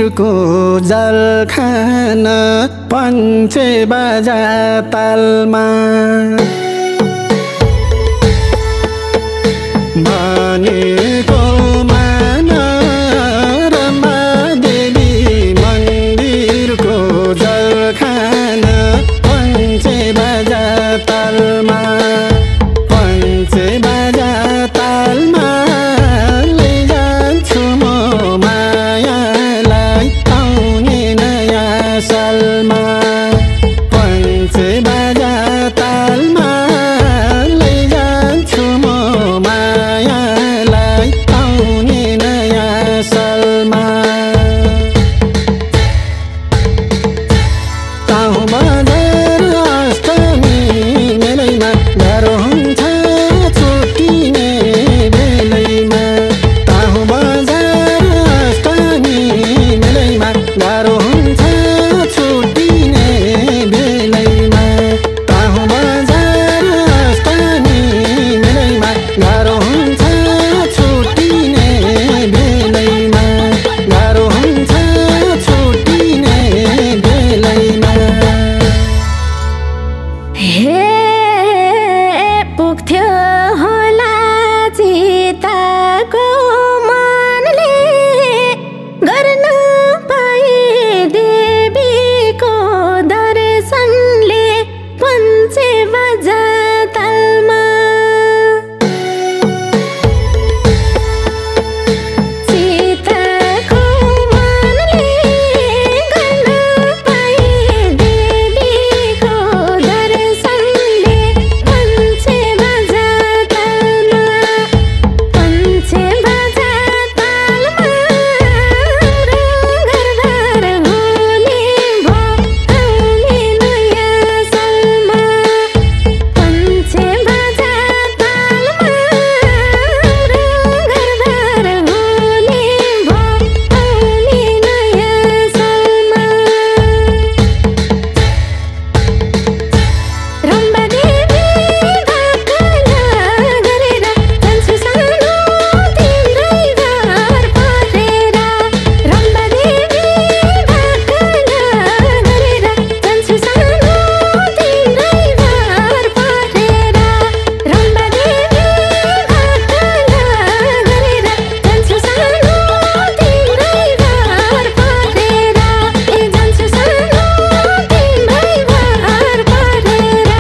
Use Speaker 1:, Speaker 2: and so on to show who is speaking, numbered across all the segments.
Speaker 1: मन्दिरको जल खान पञ्चे बाजा तालमा भनेको मान रमा देवी मन्दिरको जल खान पञ्चे बाजा तालमा पञ्चे बाजा तालमा लैजान्छु म मायालाई आउने नयाँ सालमा पञ्चे बाजा तालमा लैजान्छु म मायालाई आउने नयाँ सालमा ताहु बजार अष्टमी मेलैमा गाह्रो हुन्छ छुट्टिने बेलैमा ताहु बजार अष्टमी मेलैमा गाह्रो हुन्छ छुट्टिने बेलैमा ताहु बजार अष्टमी मेलैमा गाह्रो हुन्छ छुट्टिने बेलैमा गाह्रो हुन्छ छुट्टिने बेलैमा
Speaker 2: हे पुग्थ्यो होला चिताको मनले गर्न पाए देवीको दर्शनले पञ्चे बाजा तालमा चिताको मनले गर्न पाए देवीको दर्शनले पञ्चे बाजा तालमा पञ्चे बाजा तालमा घरबार होली भो आउने नयाँ सालमा पञ्चे बाजा तालमा घरबार होली भो आउने नयाँ सालमा रम्बा देवी भाकला गरेर जान्छु सानो तिम्रै घर परेर रम्बा देवी भाकला गरेर जान्छु सानो तिम्रै घर परेर रम्बा देवी भाकला गरेर जान्छु सानो तिम्रै घर परेर जान्छु सानो तिम्रै घर परेर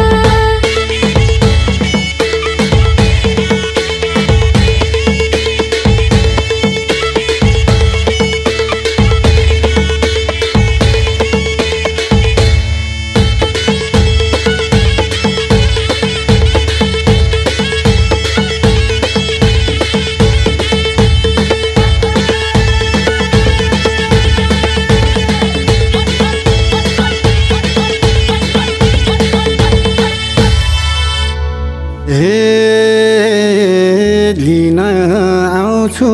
Speaker 1: लिन आउँछु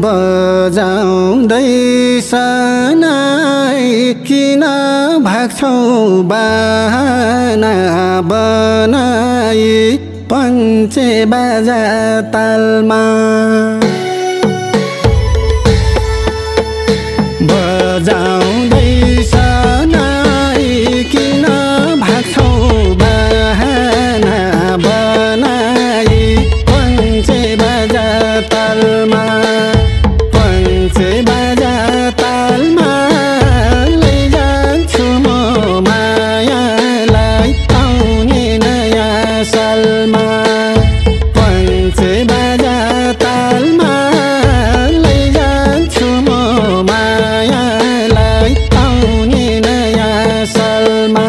Speaker 1: बजाउँदै सनाई किन भाग्छौ बहाना बनाई पञ्चे बाजा तालमा बजाउँदै सनाई किन भाग्छौ बहाना बनाई पञ्चे बाजा तालमा पञ्चे बाजा तालमा लैजान्छु म मायालाई आउने नयाँ सालमा पञ्चे बाजा तालमा लैजान्छु म मायालाई आउने नयाँ सालमा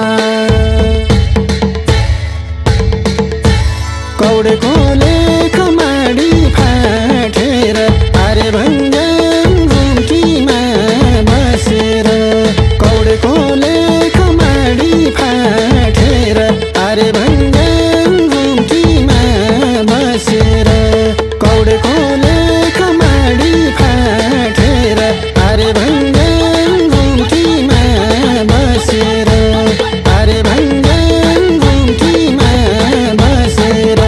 Speaker 1: कौडेको लेख माडी फाटेर आरे भन्ज्याङ घुम्टीमा बसेर कौडेको लेख माडी फाटेर आरे भन्ज्याङ घुम्टीमा बसेर कौडेको लेख माडी फाटेर आरे भन्ज्याङ घुम्टीमा बसेर आरे भन्ज्याङ घुम्टीमा बसेर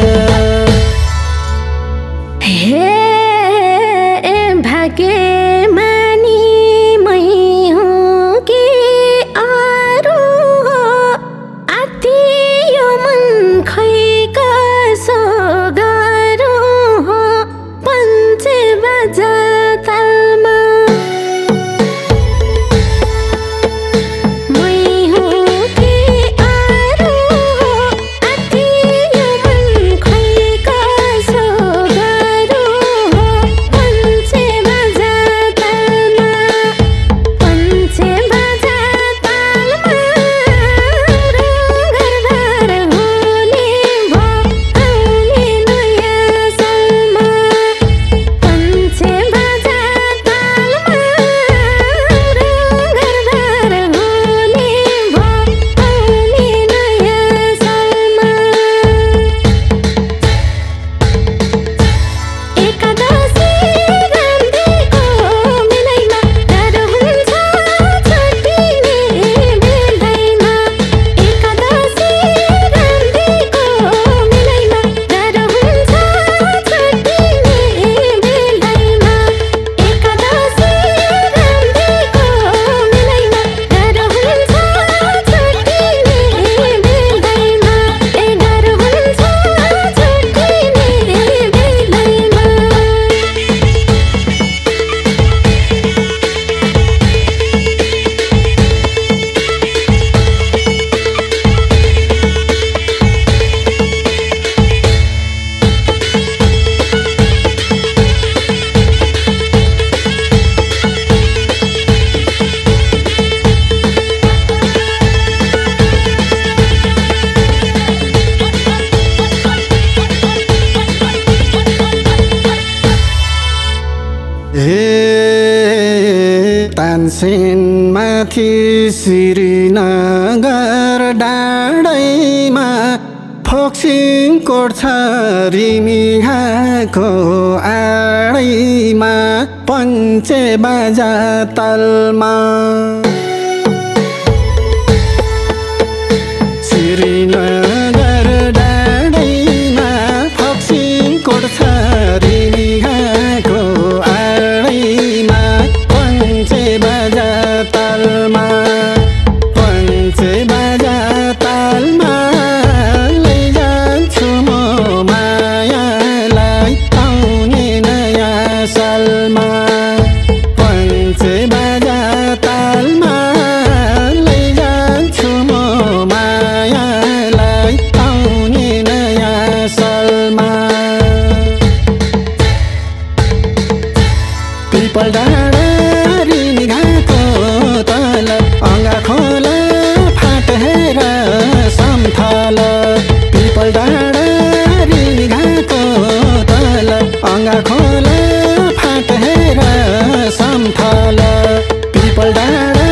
Speaker 1: सेनमाथि श्रीनगर डाँडैमा फोक्सिङ कोर्छ रिमिघाको आडैमा पञ्चे बाजा तालमा श्रीनगर डाँडैमा फोक्सिङ कोर्छ रिमिघाको आडैमा पञ्चे बाजा तालमा पञ्चे बाजा तालमा लैजान्छु म मायालाई आउने नयाँ सालमा पञ्चे बाजा तालमा लैजान्छु म मायालाई आउने नयाँ सालमा पिपल डाँडा रिमिघाको तल अङ्गा खोला फाटेर सम्थल पिपल डाँडा रिमिघाको तल अङ्गा खोला फाटेर सम्थल पिपल डाँडा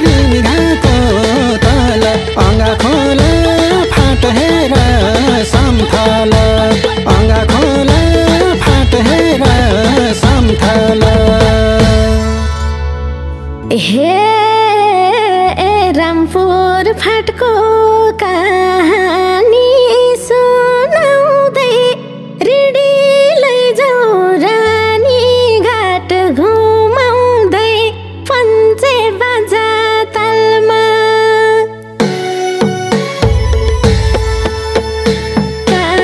Speaker 1: रिमिघाको तल अङ्गा खोला फाटेर सम्थल अङ्गा खोला फाटेर सम्थल
Speaker 2: हे रामपुर फाटको कहानी सुनाउँदै रिडी लैजाऊ रानी घाट घुमाउँदै पञ्चे बाजा तालमा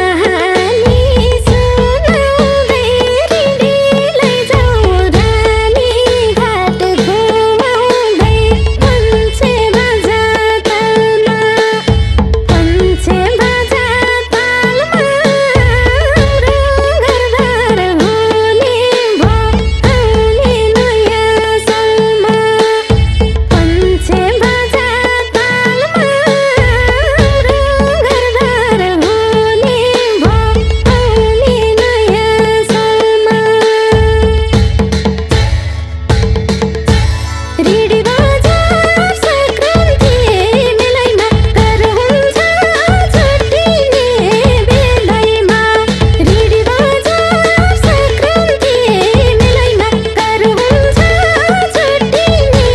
Speaker 2: कहानी सुनाउँदै रिडी लैजाऊ रानी घाट घुमाउँदै पञ्चे बाजा तालमा पञ्चे बाजा तालमा हाम्रो घरबार हुने भो आउने नयाँ सालमा पञ्चे बाजा तालमा हाम्रो घरबार हुने भो आउने नयाँ सालमा रिडी बजार सङ्क्रान्ति मेलैमा घर हुन्छ छुट्टिने बेलैमा रिडी बजार सङ्क्रान्ति मेलैमा घर हुन्छ छुट्टिने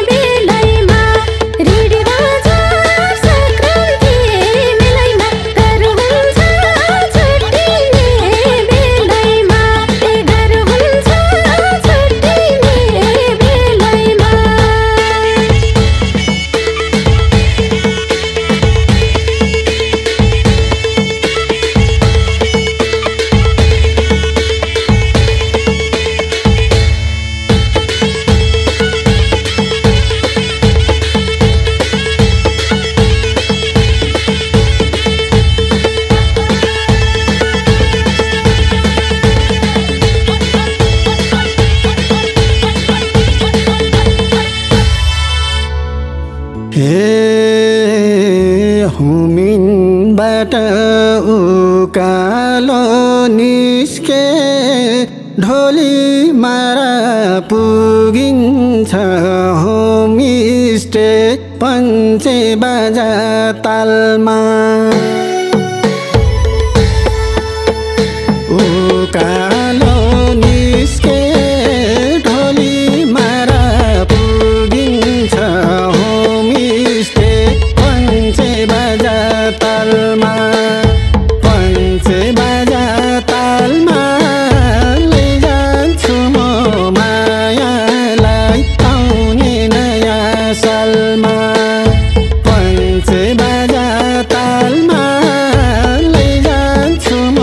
Speaker 2: बेलैमा रिडी बजार सङ्क्रान्ति मेलैमा घर हुन्छ छुट्टिने बेलैमा घर हुन्छ छुट्टिने बेलैमा
Speaker 1: हे हुमिनबाट उकालो निस्के ढोली मारा पुगिन्छ होमस्टे पञ्चे बाजा तालमा उकालो निस्के ढोली मारा पुगिन्छ होमस्टे पञ्चे बाजा तालमा पञ्चे बाजा तालमा लैजान्छु म मायालाई आउने नयाँ सालमा पञ्चे बाजा तालमा लैजान्छु म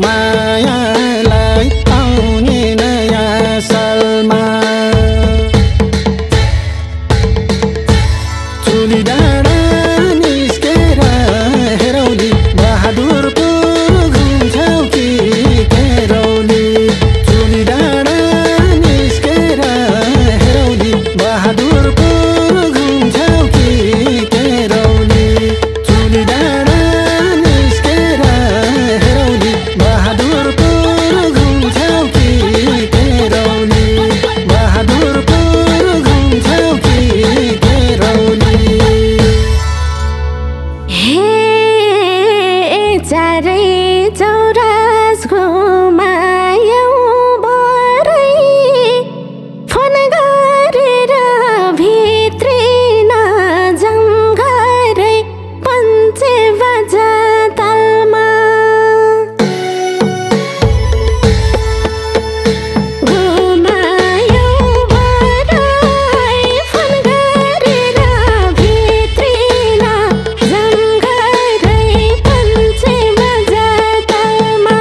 Speaker 1: मायालाई
Speaker 2: चौरास घुमायौ भरै फोन गरेर भित्रिन जङ्घरै पञ्चे बाजा तालमा घुमायौ भरै फोन गरेर भित्रिन जङ्घरै पञ्चे बाजा तालमा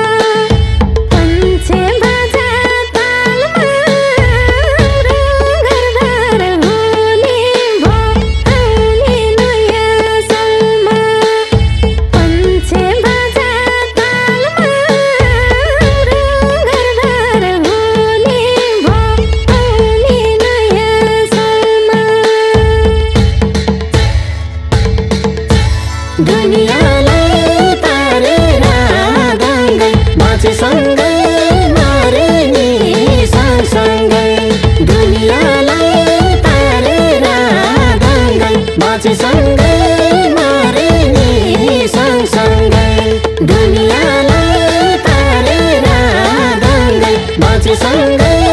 Speaker 2: पञ्चे बाजा तालमा घरबार हुने भो आउने नयाँ सालमा पञ्चे बाजा तालमा घरबार हुने भो आउने नयाँ सालमा दुनियाँलाई तारेर गङ्गै बाँचे सँगै मरे नि सँगसँगै दुनियाँलाई तारेर गङ्गै बाँचे सँगै मरे नि सँगसँगै दुनियाँलाई तारेर गङ्गै बाँचे सँगै